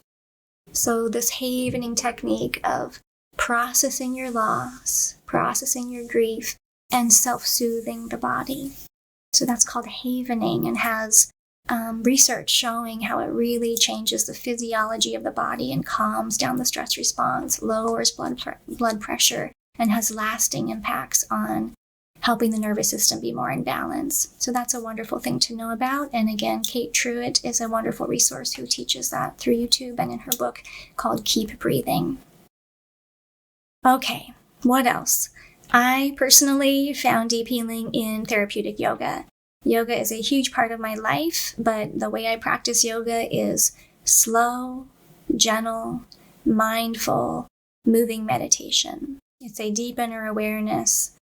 So this havening technique of processing your loss, processing your grief, and self-soothing the body. So that's called havening, and has research showing how it really changes the physiology of the body and calms down the stress response, lowers blood pressure, and has lasting impacts on helping the nervous system be more in balance. So that's a wonderful thing to know about. And again, Kate Truitt is a wonderful resource who teaches that through YouTube and in her book called Keep Breathing. Okay, what else? I personally found deep healing in therapeutic yoga. Yoga is a huge part of my life, but the way I practice yoga is slow, gentle, mindful, moving meditation. It's a deep inner awareness,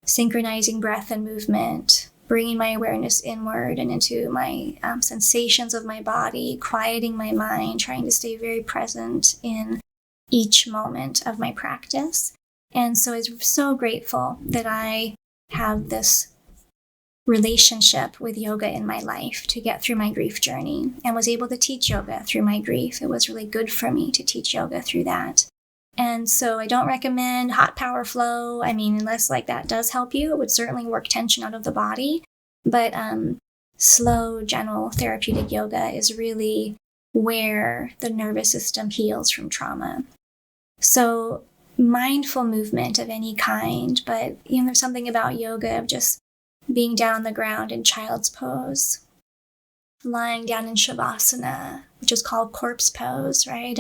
synchronizing breath and movement, bringing my awareness inward and into my sensations of my body, quieting my mind, trying to stay very present in each moment of my practice. And so I'm so grateful that I have this relationship with yoga in my life to get through my grief journey, and was able to teach yoga through my grief. It was really good for me to teach yoga through that. And so I don't recommend hot power flow. I mean, unless that does help you, it would certainly work tension out of the body. But slow, gentle, therapeutic yoga is really where the nervous system heals from trauma. So mindful movement of any kind, but there's something about yoga of just being down on the ground in child's pose, lying down in shavasana, which is called corpse pose, right?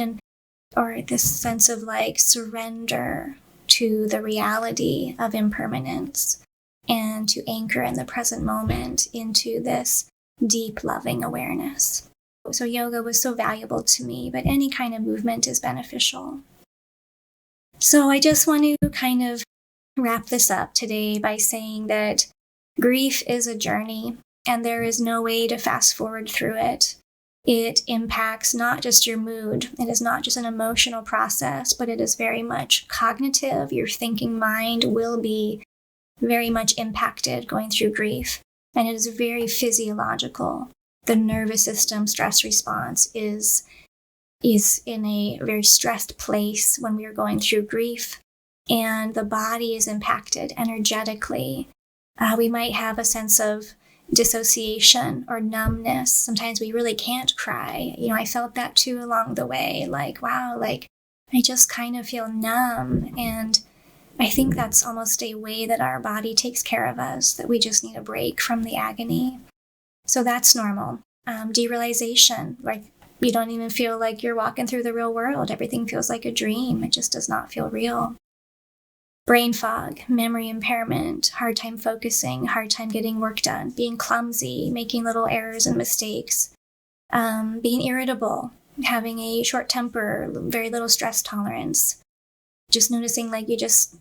Or this sense of surrender to the reality of impermanence, and to anchor in the present moment into this deep loving awareness. So yoga was so valuable to me, but any kind of movement is beneficial. So I just want to kind of wrap this up today by saying that grief is a journey, and there is no way to fast forward through it. It impacts not just your mood. It is not just an emotional process, but it is very much cognitive. Your thinking mind will be very much impacted going through grief, and it is very physiological. The nervous system stress response is in a very stressed place when we are going through grief, and the body is impacted energetically. We might have a sense of dissociation or numbness. Sometimes we really can't cry. I felt that too along the way. Wow, I just kind of feel numb. And I think that's almost a way that our body takes care of us, that we just need a break from the agony. So that's normal. Derealization, you don't even feel like you're walking through the real world. Everything feels like a dream. It just does not feel real. Brain fog, memory impairment, hard time focusing, hard time getting work done, being clumsy, making little errors and mistakes, being irritable, having a short temper, very little stress tolerance, just noticing you just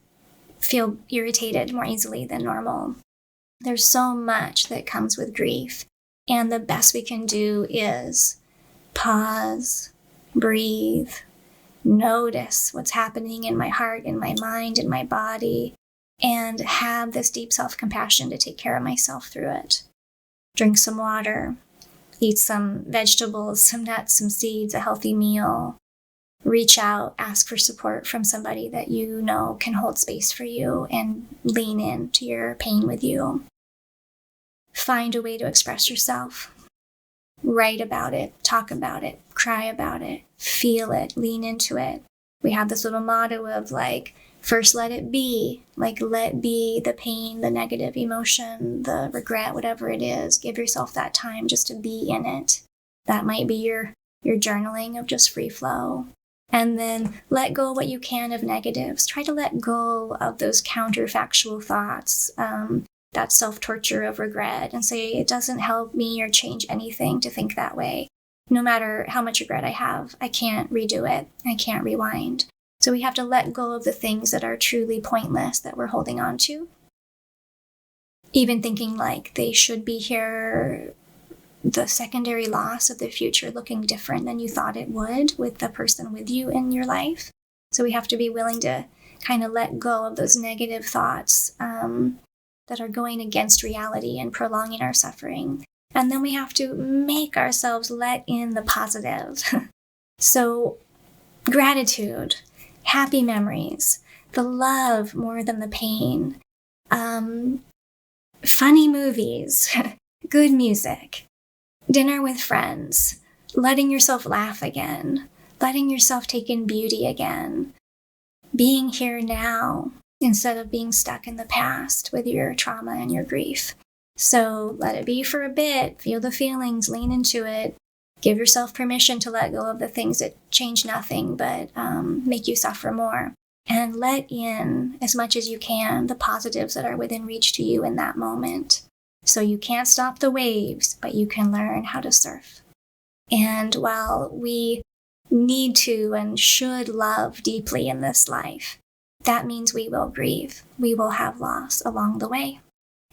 feel irritated more easily than normal. There's so much that comes with grief, and the best we can do is pause, breathe, notice what's happening in my heart, in my mind, in my body, and have this deep self-compassion to take care of myself through it. Drink some water, eat some vegetables, some nuts, some seeds, a healthy meal. reach out, ask for support from somebody that you know can hold space for you and lean into your pain with you. Find a way to express yourself. Write about it, talk about it, cry about it, feel it, lean into it. We have this little motto of like, first let it be, like let be the pain, the negative emotion, the regret, whatever it is. Give yourself that time just to be in it. That might be your journaling of just free flow. And then let go what you can of negatives. Try to let go of those counterfactual thoughts, that self-torture of regret, and say it doesn't help me or change anything to think that way. No matter how much regret I have, I can't redo it. I can't rewind. So we have to let go of the things that are truly pointless that we're holding on to. Even thinking like they should be here, the secondary loss of the future looking different than you thought it would with the person with you in your life. So we have to be willing to kind of let go of those negative thoughts that are going against reality and prolonging our suffering. And then we have to make ourselves let in the positive. So gratitude, happy memories, the love more than the pain, funny movies, good music, dinner with friends, letting yourself laugh again, letting yourself take in beauty again, being here now instead of being stuck in the past with your trauma and your grief. So let it be for a bit, feel the feelings, lean into it, give yourself permission to let go of the things that change nothing but make you suffer more. And let in as much as you can the positives that are within reach to you in that moment. So you can't stop the waves, but you can learn how to surf. And while we need to and should love deeply in this life, that means we will grieve. We will have loss along the way.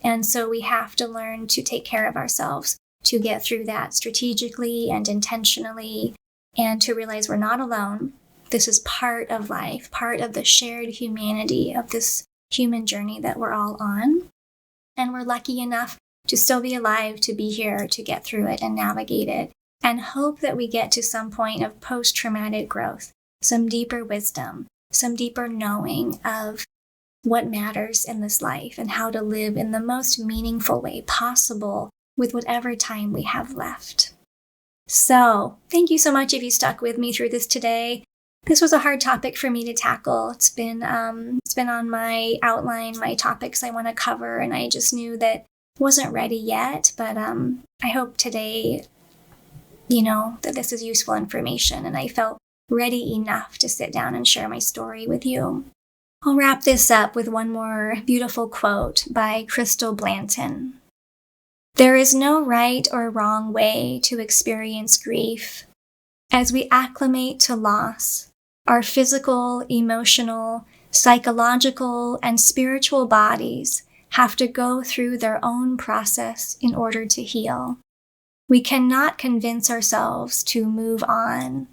And so we have to learn to take care of ourselves, to get through that strategically and intentionally, and to realize we're not alone. This is part of life, part of the shared humanity of this human journey that we're all on. And we're lucky enough to still be alive, to be here, to get through it and navigate it, and hope that we get to some point of post-traumatic growth, some deeper wisdom, some deeper knowing of what matters in this life and how to live in the most meaningful way possible with whatever time we have left. So, thank you so much if you stuck with me through this today. This was a hard topic for me to tackle. It's been on my outline, my topics I want to cover, and I just knew that I wasn't ready yet. But I hope today, that this is useful information, and I felt ready enough to sit down and share my story with you. I'll wrap this up with one more beautiful quote by Crystal Blanton. There is no right or wrong way to experience grief. As we acclimate to loss, our physical, emotional, psychological, and spiritual bodies have to go through their own process in order to heal. We cannot convince ourselves to move on,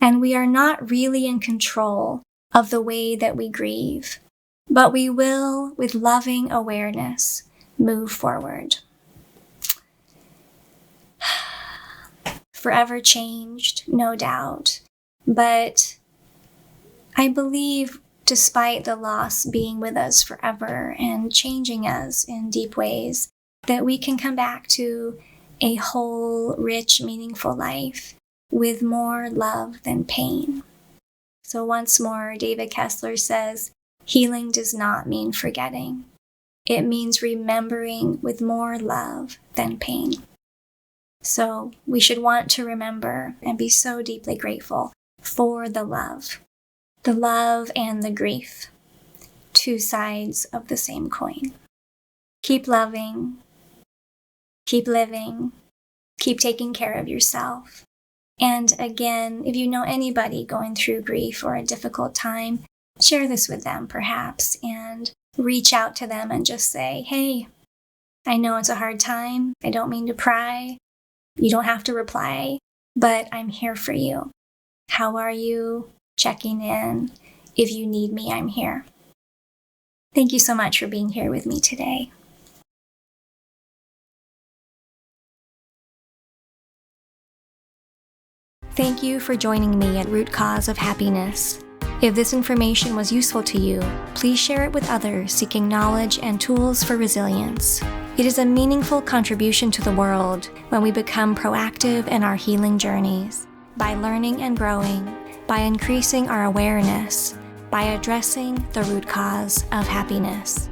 and we are not really in control of the way that we grieve, but we will, with loving awareness, move forward. Forever changed, no doubt, but I believe despite the loss being with us forever and changing us in deep ways, that we can come back to a whole, rich, meaningful life with more love than pain. So once more, David Kessler says, healing does not mean forgetting. It means remembering with more love than pain. So we should want to remember and be so deeply grateful for the love and the grief, two sides of the same coin. Keep loving, keep living, keep taking care of yourself. And again, if you know anybody going through grief or a difficult time, share this with them perhaps and reach out to them and just say, hey, I know it's a hard time. I don't mean to pry. You don't have to reply, but I'm here for you. How are you? Checking in. If you need me, I'm here. Thank you so much for being here with me today. Thank you for joining me at Root Cause of Happiness. If this information was useful to you, please share it with others seeking knowledge and tools for resilience. It is a meaningful contribution to the world when we become proactive in our healing journeys, by learning and growing, by increasing our awareness, by addressing the root cause of happiness.